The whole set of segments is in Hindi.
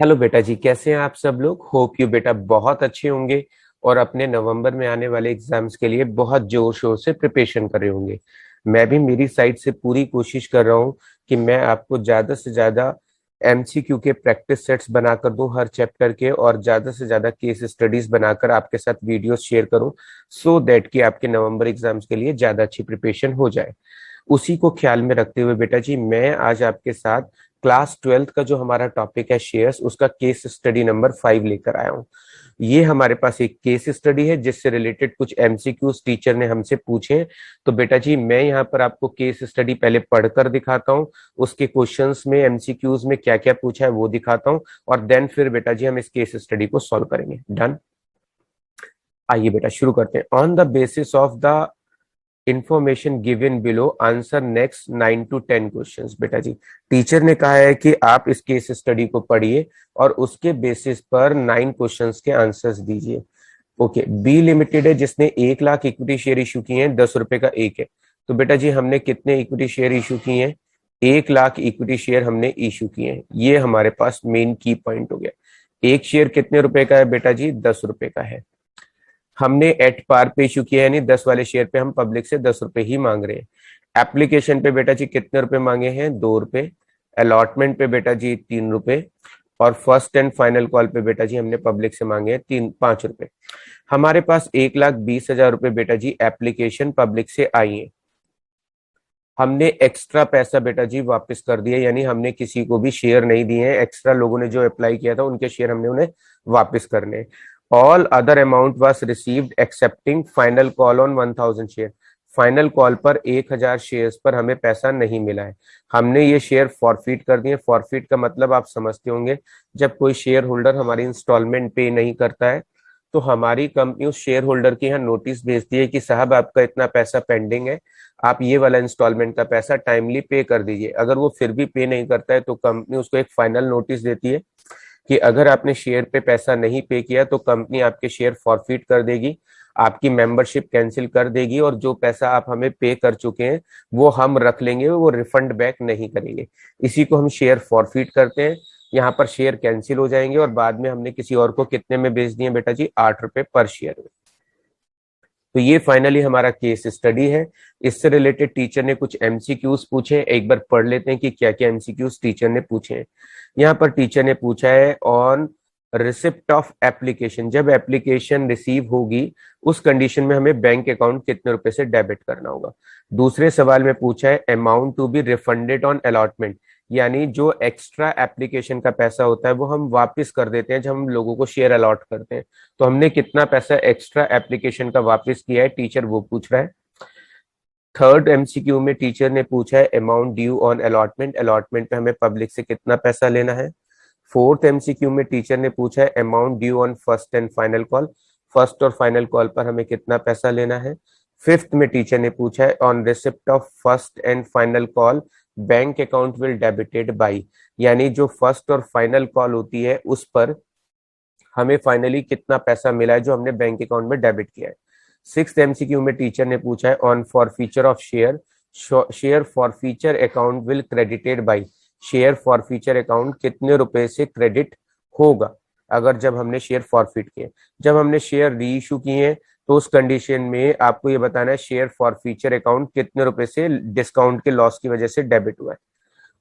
हेलो बेटा जी, कैसे हैं आप सब लोग। होप यू बेटा बहुत अच्छे होंगे और अपने नवंबर में आने वाले एग्जाम्स के लिए बहुत जोर शोर से प्रिपरेशन कर रहे होंगे। मैं भी मेरी साइड से पूरी कोशिश कर रहा हूं कि मैं आपको ज्यादा से ज्यादा एमसीक्यू के प्रैक्टिस सेट्स बनाकर दूं हर चैप्टर के, और ज्यादा से ज्यादा केस स्टडीज बनाकर आपके साथ वीडियोस शेयर करूं, सो दैट कि आपके नवंबर एग्जाम्स के लिए ज्यादा अच्छी प्रिपरेशन हो जाए। उसी को ख्याल में रखते हुए बेटा जी, मैं आज आपके साथ क्लास 12th का जो हमारा टॉपिक है शेयर्स, उसका केस स्टडी नंबर 5 लेकर आया हूँ। ये हमारे पास एक केस स्टडी है जिससे रिलेटेड कुछ एमसीक्यूज टीचर ने हमसे पूछे। तो बेटा जी, मैं यहाँ पर आपको केस स्टडी पहले पढ़कर दिखाता हूँ, उसके क्वेश्चंस में एमसीक्यूज में क्या क्या पूछा है वो दिखाता हूँ, और देन फिर बेटा जी हम इस केस स्टडी को सॉल्व करेंगे। डन। आइए बेटा शुरू करते हैं। On the basis of the information given below answer next 9 to 10 questions. बेटा जी, टीचर ने कहा है कि आप इस केस स्टडी को पढ़िए और उसके बेसिस पर 9 क्वेश्चंस के आंसर्स दीजिए। ओके, बी लिमिटेड है जिसने 1 लाख इक्विटी शेयर इशू किए हैं, 10 रुपए का एक है। तो बेटा जी, हमने कितने इक्विटी शेयर इशू किए हैं? 1 लाख इक्विटी शेयर हमने इशू किए हैं। ये हमारे पास मेन की पॉइंट हो गया। एक शेयर कितने रुपए का है बेटा जी? 10 रुपए का है। हमने एट पार पे इशू किया, यानी 10 वाले शेयर पे हम पब्लिक से 10 रुपए ही मांग रहे हैं। एप्लीकेशन पे बेटा जी कितने रुपए मांगे हैं? 2 रुपए। अलॉटमेंट पे बेटा जी 3 रुपए। और फर्स्ट एंड फाइनल कॉल पे बेटा जी हमने पब्लिक से मांगे हैं 5 रुपए। हमारे पास 1,20,000 रुपए बेटा जी एप्लीकेशन पब्लिक से आई है। हमने एक्स्ट्रा पैसा बेटा जी वापस कर दिया, यानी हमने किसी को भी शेयर नहीं दिए हैं। एक्स्ट्रा लोगों ने जो अप्लाई किया था उनके शेयर हमने उन्हें वापस करने। All other amount was received accepting final call on 1,000 share. Final call पर 1,000 शेयर्स पर हमें पैसा नहीं मिला है। हमने ये शेयर फॉरफिट कर दिए। फॉरफिट का मतलब आप समझते होंगे, जब कोई शेयर होल्डर हमारी इंस्टॉलमेंट पे नहीं करता है तो हमारी कंपनी उस शेयर होल्डर के यहाँ नोटिस भेजती है कि साहब आपका इतना पैसा पेंडिंग है, आप ये वाला इंस्टॉलमेंट का पैसा टाइमली पे कर दीजिए। अगर वो फिर भी पे नहीं करता है तो कंपनी उसको एक फाइनल नोटिस देती है कि अगर आपने शेयर पे पैसा नहीं पे किया तो कंपनी आपके शेयर फॉरफिट कर देगी, आपकी मेंबरशिप कैंसिल कर देगी, और जो पैसा आप हमें पे कर चुके हैं वो हम रख लेंगे, वो रिफंड बैक नहीं करेंगे। इसी को हम शेयर फॉरफिट करते हैं। यहाँ पर शेयर कैंसिल हो जाएंगे और बाद में हमने किसी और को कितने में बेच दिए बेटा जी? 8 रुपए पर शेयर में। तो ये फाइनली हमारा केस स्टडी है। इससे रिलेटेड टीचर ने कुछ एमसीक्यूज पूछे, एक बार पढ़ लेते हैं कि क्या क्या एमसीक्यूज टीचर ने पूछे हैं। यहाँ पर टीचर ने पूछा है ऑन रिसिप्ट ऑफ एप्लीकेशन, जब एप्लीकेशन रिसीव होगी उस कंडीशन में हमें बैंक अकाउंट कितने रुपए से डेबिट करना होगा। दूसरे सवाल में पूछा है amount to be refunded on allotment, यानी जो एक्स्ट्रा एप्लीकेशन का पैसा होता है वो हम वापस कर देते हैं जब हम लोगों को शेयर अलॉट करते हैं। तो हमने कितना पैसा एक्स्ट्रा एप्लीकेशन का वापस किया है, टीचर वो पूछ रहा है। थर्ड एमसीक्यू में टीचर ने पूछा है amount due on allotment, allotment पे हमें पब्लिक से कितना पैसा लेना है। फोर्थ एमसीक्यू में टीचर ने पूछा है amount due on first and final call, first और फाइनल कॉल पर हमें कितना पैसा लेना है। फिफ्थ में टीचर ने पूछा है on receipt of first and final call bank account will debited by, यानी जो फर्स्ट और फाइनल कॉल होती है उस पर हमें फाइनली कितना पैसा मिला है जो हमने बैंक अकाउंट में डेबिट किया है। सिक्स्थ एमसीक्यू में टीचर ने पूछा है on for feature of share, share for feature account will credited by, share for feature account कितने रुपए से क्रेडिट होगा अगर जब हमने शेयर फॉरफिट किए। जब हमने शेयर री इशू किए हैं तो उस कंडीशन में आपको ये बताना है शेयर फॉर फीचर अकाउंट कितने रुपए से डिस्काउंट के लॉस की वजह से डेबिट हुआ है।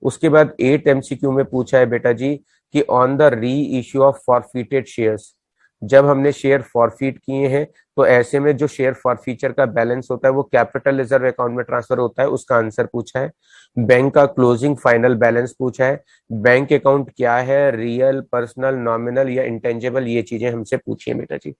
उसके बाद 8 एमसीक्यू में पूछा है बेटा जी कि ऑन द री इश्यू ऑफ फॉरफिटेड शेयर्स, जब हमने शेयर फॉरफिट किए हैं तो ऐसे में जो शेयर फॉरफीचर का बैलेंस होता है वो कैपिटल रिजर्व अकाउंट में ट्रांसफर होता है, उसका आंसर पूछा है। बैंक का क्लोजिंग फाइनल बैलेंस पूछा है। बैंक अकाउंट क्या है, रियल, पर्सनल, नॉमिनल या इंटेंजिबल, ये चीजें हमसे पूछी है बेटा जी।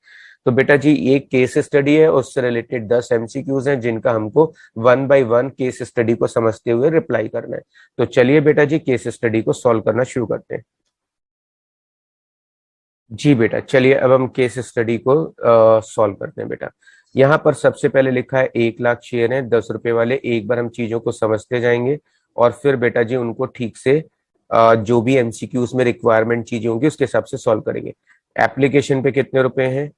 तो बेटा जी ये केस स्टडी है, उससे रिलेटेड 10 एमसीक्यूज हैं जिनका हमको 1 बाय 1 केस स्टडी को समझते हुए रिप्लाई करना है। तो चलिए बेटा जी केस स्टडी को सॉल्व करना शुरू करते हैं। जी बेटा, चलिए अब हम केस स्टडी को सॉल्व करते हैं बेटा। यहाँ पर सबसे पहले लिखा है 1 लाख शेयर हैं 10 रुपए वाले। एक बार हम चीजों को समझते जाएंगे और फिर बेटा जी उनको ठीक से जो भी एमसीक्यूज में रिक्वायरमेंट चीजें होंगी उसके हिसाब से सॉल्व करेंगे। एप्लीकेशन पे कितने रुपए हैं?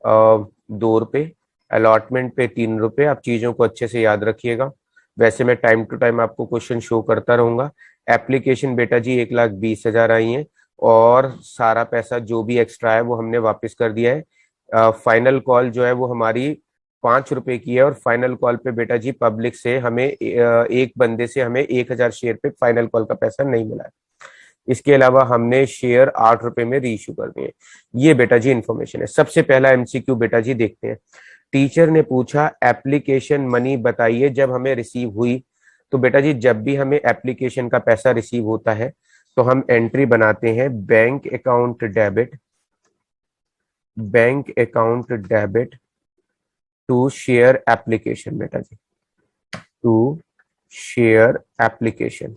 2 रुपए। अलॉटमेंट पे 3 रुपए। आप चीजों को अच्छे से याद रखिएगा, वैसे मैं टाइम टू टाइम आपको क्वेश्चन शो करता रहूंगा। एप्लीकेशन बेटा जी 1,20,000 आई है, और सारा पैसा जो भी एक्स्ट्रा है वो हमने वापस कर दिया है। फाइनल कॉल जो है वो हमारी 5 रुपए की है, और फाइनल कॉल पे बेटा जी पब्लिक से हमें एक बंदे से हमें 1,000 शेयर पे फाइनल कॉल का पैसा नहीं मिला है। इसके अलावा हमने शेयर 8 रुपए में रीइश्यू कर दिए। ये बेटा जी इन्फॉर्मेशन है। सबसे पहला एमसीक्यू बेटा जी देखते हैं। टीचर ने पूछा एप्लीकेशन मनी बताइए जब हमें रिसीव हुई। तो बेटा जी जब भी हमें एप्लीकेशन का पैसा रिसीव होता है तो हम एंट्री बनाते हैं bank account debit, bank account debit to share application बेटा जी, टू शेयर एप्लीकेशन।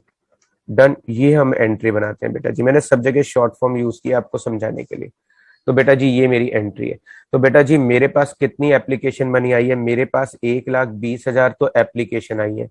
डन, ये हम एंट्री बनाते हैं बेटा जी। मैंने सब जगह शॉर्ट फॉर्म यूज किया आपको समझाने के लिए। तो बेटा जी ये मेरी एंट्री है। तो बेटा जी मेरे पास कितनी एप्लीकेशन मनी आई है? मेरे पास 1,20,000 तो एप्लीकेशन आई है,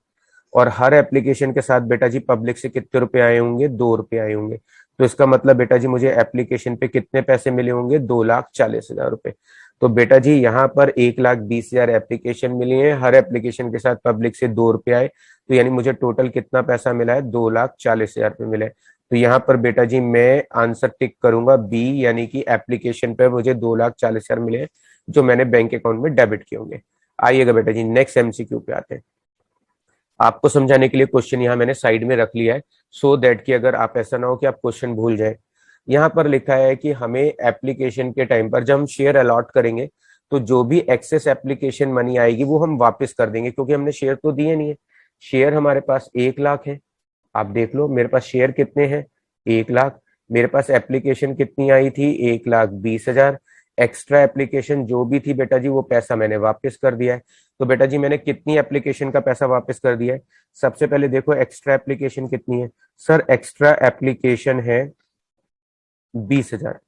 और हर एप्लीकेशन के साथ बेटा जी पब्लिक से कितने रुपए आए होंगे? 2 रुपए आए होंगे। तो इसका मतलब बेटा जी मुझे एप्लीकेशन पे कितने पैसे मिले होंगे? 2,40,000 रुपए। तो बेटा जी यहाँ पर 1,20,000 एप्लीकेशन मिली है, हर एप्लीकेशन के साथ पब्लिक से 2 रुपए आए, तो यानी मुझे टोटल कितना पैसा मिला है? 2,40,000 रुपए मिले। तो यहाँ पर बेटा जी मैं आंसर टिक करूंगा बी, यानी कि एप्लीकेशन पे मुझे 2,40,000 मिले हैं जो मैंने बैंक अकाउंट में डेबिट किए होंगे। आइएगा बेटा जी नेक्स्ट एमसीक्यू पे आते हैं। आपको समझाने के लिए क्वेश्चन यहाँ मैंने साइड में रख लिया है, सो दैट कि अगर आप ऐसा ना हो कि आप क्वेश्चन भूल जाए। यहाँ पर लिखा है कि हमें एप्लीकेशन के टाइम पर जब हम शेयर अलॉट करेंगे तो जो भी एक्सेस एप्लीकेशन मनी आएगी वो हम वापस कर देंगे, क्योंकि हमने शेयर तो दिए नहीं है। शेयर हमारे पास 1,00,000 है। आप देख लो मेरे पास शेयर कितने हैं? 1,00,000। मेरे पास एप्लीकेशन कितनी आई थी? 1,20,000। एक्स्ट्रा एप्लीकेशन जो भी थी बेटा जी वो पैसा मैंने वापस कर दिया है। तो बेटा जी मैंने कितनी एप्लीकेशन का पैसा वापस कर दिया है? सबसे पहले देखो एक्स्ट्रा एप्लीकेशन कितनी है। सर एक्स्ट्रा एप्लीकेशन है 20,000।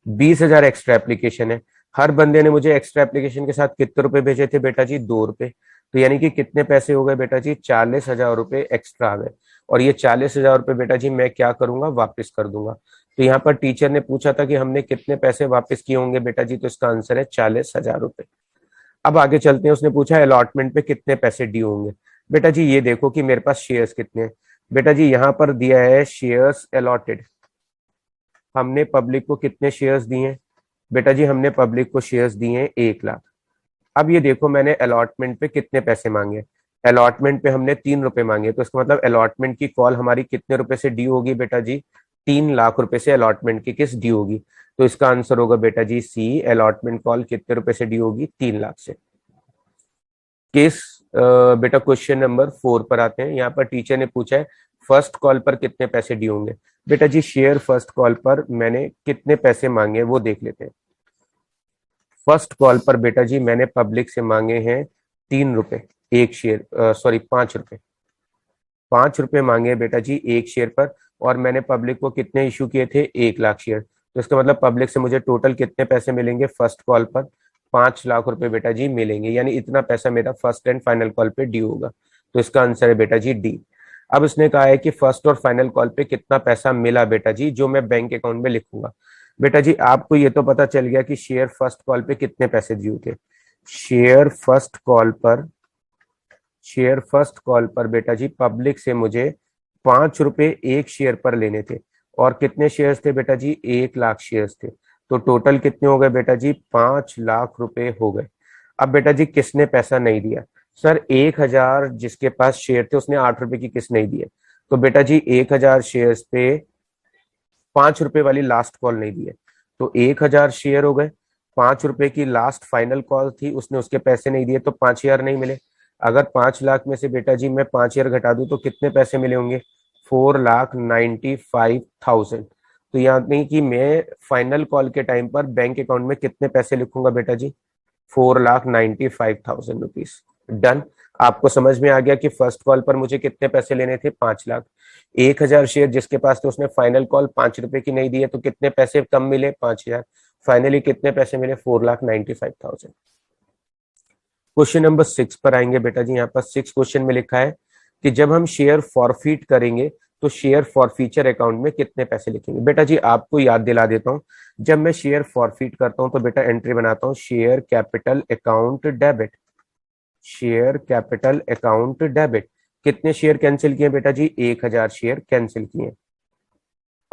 20,000 एक्स्ट्रा एप्लीकेशन है। हर बंदे ने मुझे एक्स्ट्रा एप्लीकेशन के साथ कितने रुपए भेजे थे बेटा जी? 2 रुपए। तो यानी कि कितने पैसे हो गए बेटा जी? 40,000 रुपए एक्स्ट्रा आ गए। और ये 40,000 रुपए बेटा जी मैं क्या करूंगा? वापस कर दूंगा। तो यहाँ पर टीचर ने पूछा था कि हमने कितने पैसे वापस किए होंगे बेटा जी, तो इसका आंसर है 40,000 रुपए। अब आगे चलते हैं। उसने पूछा अलॉटमेंट पे कितने पैसे ड्यू होंगे। बेटा जी ये देखो कि मेरे पास शेयर्स कितने हैं। बेटा जी यहाँ पर दिया है शेयर्स अलॉटेड। हमने पब्लिक को कितने शेयर्स दिए हैं? बेटा जी हमने पब्लिक को शेयर्स दिए हैं 1,00,000। अब ये देखो मैंने अलॉटमेंट पे कितने पैसे मांगे। अलॉटमेंट पे हमने 3 रुपए मांगे, तो इसका मतलब अलॉटमेंट की कॉल हमारी कितने रुपए से ड्यू होगी बेटा जी? 3,00,000 रुपए से अलॉटमेंट की किस ड्यू होगी? तो इसका आंसर होगा बेटा जी सी, अलॉटमेंट कॉल कितने रुपए से ड्यू होगी? 3,00,000 से। केस बेटा क्वेश्चन नंबर 4 पर आते हैं। यहाँ पर टीचर ने पूछा है फर्स्ट कॉल पर कितने पैसे ड्यू होंगे। बेटा जी शेयर फर्स्ट कॉल पर मैंने कितने पैसे मांगे वो देख लेते हैं। फर्स्ट कॉल पर बेटा जी मैंने पब्लिक से मांगे हैं 3 रुपए एक शेयर, सॉरी 5 रुपए। 5 रुपए मांगे बेटा जी एक शेयर पर, और मैंने पब्लिक को कितने इशू किए थे? 1,00,000 शेयर। तो इसका मतलब पब्लिक से मुझे टोटल कितने पैसे मिलेंगे फर्स्ट कॉल पर? 5,00,000 रुपए बेटा जी मिलेंगे, यानी इतना पैसा मेरा फर्स्ट एंड फाइनल कॉल पे ड्यू होगा। तो इसका आंसर है बेटा जी डी। अब इसने कहा है कि फर्स्ट और फाइनल कॉल पे कितना पैसा मिला बेटा जी, जो मैं बैंक अकाउंट में लिखूंगा। बेटा जी आपको ये तो पता चल गया कि शेयर फर्स्ट कॉल पे कितने पैसे ड्यू थे। शेयर फर्स्ट कॉल पर शेयर फर्स्ट कॉल पर बेटा जी पब्लिक से मुझे 5 रुपए एक शेयर पर लेने थे, और कितने शेयर्स थे बेटा जी? 1,00,000 शेयर्स थे। तो टोटल कितने हो गए बेटा जी? 5,00,000 रुपए हो गए। अब बेटा जी किसने पैसा नहीं दिया? सर 1,000 जिसके पास शेयर थे उसने 8 रुपए की किस्त नहीं दी है। तो बेटा जी 1,000 शेयर्स पे 5 रुपए वाली लास्ट कॉल नहीं दी है। तो 1,000 शेयर हो गए, 5 रुपए की लास्ट फाइनल कॉल थी, उसने उसके पैसे नहीं दिए तो 5,000 नहीं मिले। अगर 5,00,000 में से बेटा जी मैं 5,000 घटा दूं तो कितने पैसे मिले होंगे? 4,95,000। तो यानी कि मैं फाइनल कॉल के टाइम पर बैंक अकाउंट में कितने पैसे लिखूंगा बेटा जी? 4,95,000 रुपीज। डन। आपको समझ में आ गया कि फर्स्ट कॉल पर मुझे कितने पैसे लेने थे? 5,00,000। 1,000 शेयर जिसके पास थे उसने फाइनल कॉल 5 रुपए की नहीं दी है, तो कितने पैसे कम मिले? 5,000। फाइनली कितने पैसे मिले? 4,95,000। क्वेश्चन नंबर 6 पर आएंगे बेटा जी। यहाँ पर 6 क्वेश्चन में लिखा है कि जब हम शेयर फॉरफीट करेंगे तो शेयर फॉरफीचर अकाउंट में कितने पैसे लिखेंगे। बेटा जी आपको याद दिला देता हूं, जब मैं शेयर फॉरफीट करता हूं तो बेटा एंट्री बनाता हूं share capital account debit. Share capital account debit. कितने शेयर कैंसिल किए बेटा जी? 1,000 शेयर कैंसिल किए।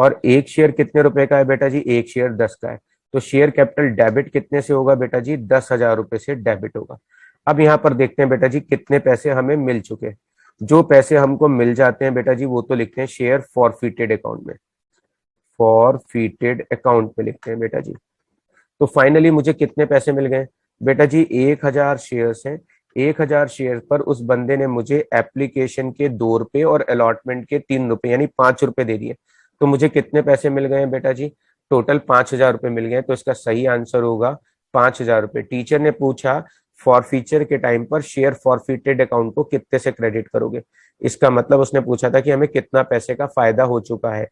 और एक शेयर कितने रुपए का है बेटा जी, एक शेयर 10 का है। तो शेयर कैपिटल डेबिट कितने से होगा बेटा जी, 10,000 रुपए से डेबिट होगा। अब यहाँ पर देखते हैं बेटा जी कितने पैसे हमें मिल चुके हैं। जो पैसे हमको मिल जाते हैं बेटा जी वो तो लिखते हैं शेयर फॉरफिटेड अकाउंट में, फॉरफिटेड अकाउंट में लिखते हैं बेटा जी। तो फाइनली मुझे कितने पैसे मिल गए बेटा जी, 1,000 शेयर्स हैं। 1,000 शेयर पर उस बंदे ने मुझे एप्लीकेशन के 2 रुपए और अलॉटमेंट के 3 रुपए यानी 5 रुपए दे दिए। तो मुझे कितने पैसे मिल गए हैं बेटा जी, टोटल 5,000 रुपए मिल गए। तो इसका सही आंसर होगा 5,000 रुपए। टीचर ने पूछा फॉरफीचर के टाइम पर शेयर फॉरफिटेड अकाउंट को कितने से क्रेडिट करोगे। इसका मतलब उसने पूछा था कि हमें कितना पैसे का फायदा हो चुका है,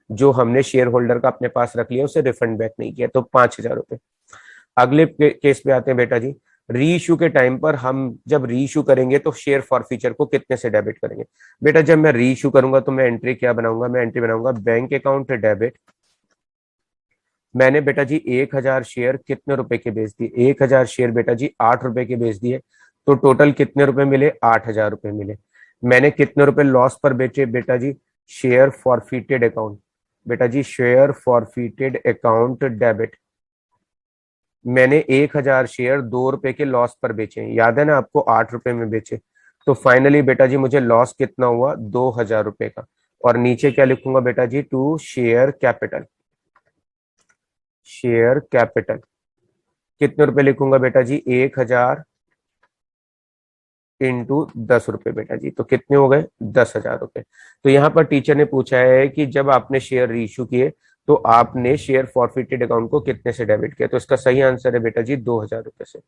जो हमने शेयर होल्डर का अपने पास रख लिया उसे रिफंड बैक नहीं किया। तो 5,000 रुपए। अगले केस पे आते हैं बेटा जी। री इशू के टाइम पर हम जब री इशू करेंगे तो शेयर फॉरफीचर को कितने से डेबिट करेंगे। बेटा जब मैं री इशू करूंगा तो मैं एंट्री क्या बनाऊंगा, मैं एंट्री बनाऊंगा बैंक अकाउंट डेबिट। मैंने बेटा जी 1,000 शेयर कितने रुपए के बेच दिए, 1,000 शेयर बेटा जी 8 रुपए के बेच दिए। तो टोटल कितने रुपए मिले, 8,000 रुपए मिले। मैंने कितने रुपए लॉस पर बेचे बेटा जी, शेयर फॉरफिटेड अकाउंट, बेटा जी शेयर फॉरफिटेड अकाउंट डेबिट। मैंने 1,000 शेयर 2 रुपए के लॉस पर बेचे, याद है ना आपको, 8 रुपए में बेचे। तो फाइनली बेटा जी मुझे लॉस कितना हुआ, 2,000 रुपए का। और नीचे क्या लिखूंगा बेटा जी, to share capital, share capital कितने रुपए लिखूंगा बेटा जी, 1,000 इंटू 10 रुपए बेटा जी। तो कितने हो गए, 10,000 रुपए। तो यहाँ पर टीचर ने पूछा है कि जब आपने शेयर रीइश्यू किए तो आपने शेयर फॉरफिटेड अकाउंट को कितने से डेबिट किया। तो इसका सही आंसर है बेटा जी 2,000 रुपए से।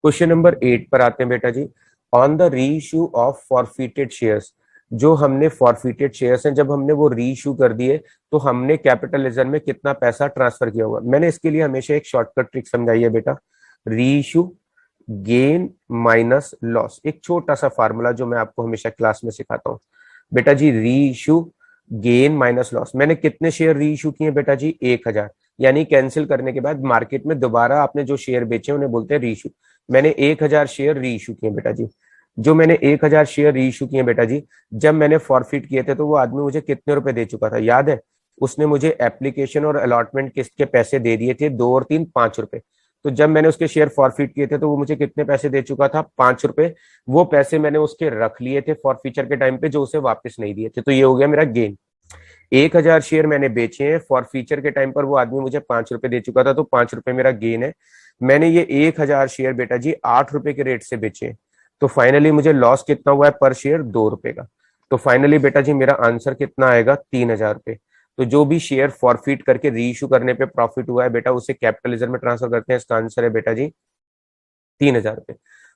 क्वेश्चन नंबर 8 पर आते हैं बेटा जी। ऑन द री इशू ऑफ फॉरफिटेड शेयर्स, जो हमने फॉरफिटेड शेयर्स हैं जब हमने वो री इशू कर दिए तो हमने कैपिटल लेजर में कितना पैसा ट्रांसफर किया होगा। मैंने इसके लिए हमेशा एक शॉर्टकट ट्रिक समझाई है बेटा, री इशू गेन माइनस लॉस। एक छोटा सा फार्मूला जो मैं आपको हमेशा क्लास में सिखाता हूँ बेटा जी, री इशू गेन माइनस लॉस। मैंने कितने शेयर री इशू किए बेटा जी, 1,000। यानी कैंसिल करने के बाद मार्केट में दोबारा आपने जो शेयर बेचे उन्हें बोलते हैं री इशू। मैंने 1,000 शेयर री इशू किए बेटा जी। जो मैंने 1,000 शेयर री इशू किए बेटा जी, जब मैंने फॉरफिट किए थे तो वो आदमी मुझे कितने रुपए दे चुका था, याद है। उसने मुझे एप्लीकेशन और अलॉटमेंट किस्त के पैसे दे दिए थे, 2 और 3 5 रुपए। तो जब मैंने उसके शेयर फॉरफिट किए थे तो वो मुझे कितने पैसे दे चुका था, 5 रुपए। वो पैसे मैंने उसके रख लिए थे फॉरफीचर के टाइम पे, जो उसे वापस नहीं दिए थे। तो ये हो गया मेरा गेन। 1,000 शेयर मैंने बेचे हैं, फॉरफीचर के टाइम पर वो आदमी मुझे 5 रुपए दे चुका था, तो 5 रुपए मेरा गेन है। मैंने ये 1,000 शेयर बेटा जी 8 रुपए के रेट से बेचे हैं। तो फाइनली मुझे लॉस कितना हुआ है पर शेयर, 2 रुपए का। तो फाइनली बेटा जी मेरा आंसर कितना आएगा, 3,000 रुपए। तो जो भी शेयर फॉरफिट करके री इशू करने पे प्रॉफिट हुआ है बेटा, उसे कैपिटलिज्म में ट्रांसफर करते हैं। इसका आंसर है बेटा जी 3,000 रुपए।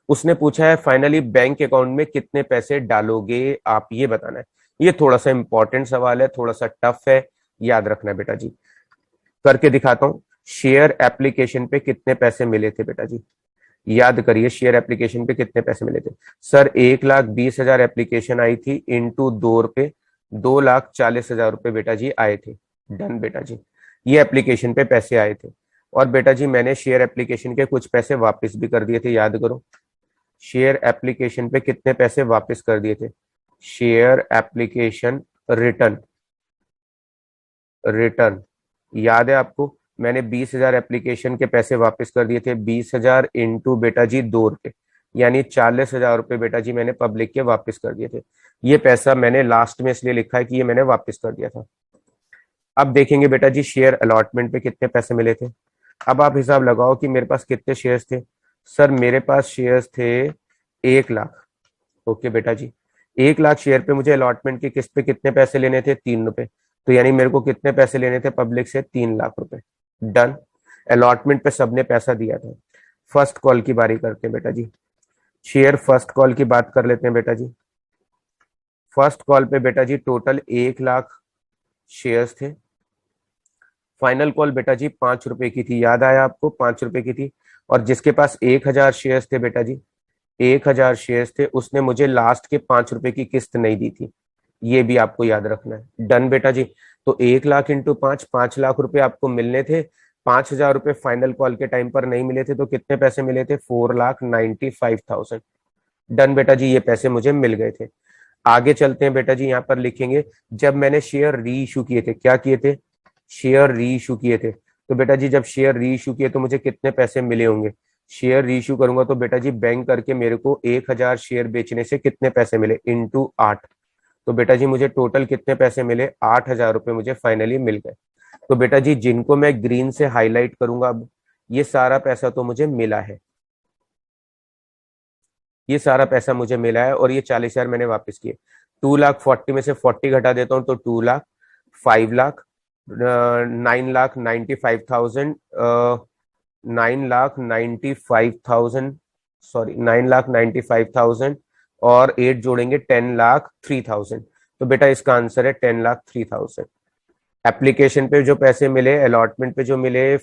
उसने पूछा है फाइनली बैंक अकाउंट में कितने पैसे डालोगे, आप ये बताना है। ये थोड़ा सा इंपॉर्टेंट सवाल है, थोड़ा सा टफ है, याद रखना है बेटा जी। करके दिखाता हूं। शेयर एप्लीकेशन पे कितने पैसे मिले थे बेटा जी, याद करिए। शेयर एप्लीकेशन पे कितने पैसे मिले थे सर, 1,20,000 एप्लीकेशन आई थी इंटू 2 रुपए, 2,40,000 रुपए बेटा जी आए थे। डन बेटा जी, ये एप्लीकेशन पे पैसे आए थे। और बेटा जी मैंने शेयर एप्लीकेशन के कुछ पैसे वापस भी कर दिए थे, याद करो। शेयर एप्लीकेशन पे कितने पैसे वापस कर दिए थे, शेयर एप्लीकेशन रिटर्न, रिटर्न याद है आपको। मैंने 20,000 एप्लीकेशन के पैसे वापस कर दिए थे, 20,000 इंटू बेटा जी 2 रुपए, यानी 40,000 रुपए बेटा जी मैंने पब्लिक के वापस कर दिए थे। ये पैसा मैंने लास्ट में इसलिए लिखा है कि ये मैंने वापस कर दिया था। अब देखेंगे बेटा जी शेयर अलॉटमेंट पे कितने पैसे मिले थे। अब आप हिसाब लगाओ कि मेरे पास कितने शेयर्स थे। सर मेरे पास शेयर्स थे 1,00,000। ओके बेटा जी, 1,00,000 शेयर पे मुझे अलॉटमेंट की किस्त पे कितने पैसे लेने थे, 3 रुपए। तो यानी मेरे को कितने पैसे लेने थे पब्लिक से, 3,00,000 रुपए। डन। अलॉटमेंट पे सबने पैसा दिया था। फर्स्ट कॉल की बारी करते हैं बेटा जी। शेयर फर्स्ट कॉल की बात कर लेते हैं बेटा जी। फर्स्ट कॉल पे बेटा जी टोटल 1,00,000 शेयर्स थे। फाइनल कॉल बेटा जी 5 रुपए की थी, याद आया आपको, 5 रुपए की थी। और जिसके पास 1,000 शेयर्स थे बेटा जी, 1,000 शेयर्स थे, उसने मुझे लास्ट के 5 रुपए की किस्त नहीं दी थी। ये भी आपको याद रखना है। डन बेटा जी। तो 1,00,000 इंटू 5, 5,00,000 रुपए आपको मिलने थे। 5,000 रुपए फाइनल कॉल के टाइम पर नहीं मिले थे, तो कितने पैसे मिले थे, 4,95,000। डन बेटा जी, ये पैसे मुझे मिल गए थे। आगे चलते हैं बेटा जी, यहाँ पर लिखेंगे जब मैंने शेयर री इशू किए थे, क्या किए थे, शेयर री इशू किए थे। तो बेटा जी जब शेयर री इशू किए तो मुझे कितने पैसे मिले होंगे, शेयर री इशू करूंगा तो बेटा जी बैंक करके मेरे को 1,000 शेयर बेचने से कितने पैसे मिले, इंटू 8। तो बेटा जी मुझे टोटल कितने पैसे मिले, 8,000 रुपए मुझे फाइनली मिल गए। तो बेटा जी जिनको मैं ग्रीन से हाईलाइट करूंगा, अब ये सारा पैसा तो मुझे मिला है, ये सारा पैसा मुझे मिला है और ये 40,000 मैंने वापस किए। 2,40,000 में से 40 घटा देता हूँ तो 2,00,000, 5,00,000, 9,95,000, 9,95,000, सॉरी 9,95,000 और 8 जोड़ेंगे 10,03,000। तो बेटा इसका आंसर है 10,03,000। एप्लीकेशन पे जो पैसे मिले, अलॉटमेंट पे जो मिले,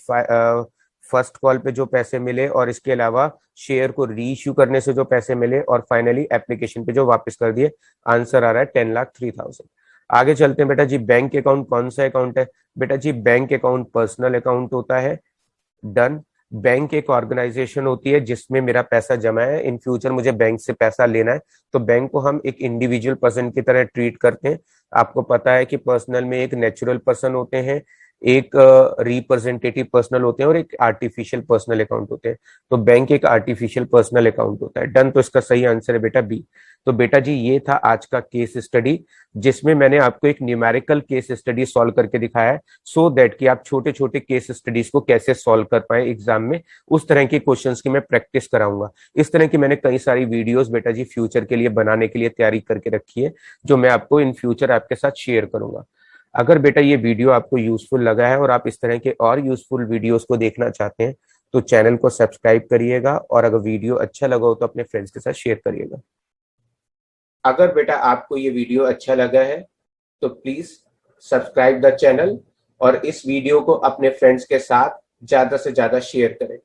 फर्स्ट कॉल पे जो पैसे मिले और इसके अलावा शेयर को री इश्यू करने से जो पैसे मिले और फाइनली एप्लीकेशन पे जो वापस कर दिए, आंसर आ रहा है 10,03,000। आगे चलते हैं बेटा जी, बैंक अकाउंट कौन सा अकाउंट है, बेटा जी बैंक अकाउंट पर्सनल अकाउंट होता है। डन। बैंक एक ऑर्गेनाइजेशन होती है जिसमें मेरा पैसा जमा है, इन फ्यूचर मुझे बैंक से पैसा लेना है तो बैंक को हम एक इंडिविजुअल पर्सन की तरह ट्रीट करते हैं। आपको पता है कि पर्सनल में एक नेचुरल पर्सन होते हैं, एक रिप्रेजेंटेटिव पर्सनल होते हैं और एक आर्टिफिशियल पर्सनल अकाउंट होते हैं। तो बैंक एक आर्टिफिशियल पर्सनल अकाउंट होता है। डन। तो इसका सही आंसर है बेटा बी। तो बेटा जी ये था आज का केस स्टडी, जिसमें मैंने आपको एक न्यूमेरिकल केस स्टडी सॉल्व करके दिखाया है, सो दैट कि आप छोटे छोटे केस स्टडीज को कैसे सॉल्व कर पाए एग्जाम में। उस तरह के क्वेश्चंस की मैं प्रैक्टिस कराऊंगा। इस तरह की मैंने कई सारी वीडियोस बेटा जी फ्यूचर के लिए बनाने के लिए तैयारी करके रखी है, जो मैं आपको इन फ्यूचर आपके साथ शेयर करूंगा। अगर बेटा ये वीडियो आपको यूजफुल लगा है और आप इस तरह के और यूजफुल वीडियोस को देखना चाहते हैं तो चैनल को सब्सक्राइब करिएगा, और अगर वीडियो अच्छा लगा हो तो अपने फ्रेंड्स के साथ शेयर करिएगा। अगर बेटा आपको ये वीडियो अच्छा लगा है तो प्लीज सब्सक्राइब द चैनल और इस वीडियो को अपने फ्रेंड्स के साथ ज्यादा से ज्यादा शेयर करें।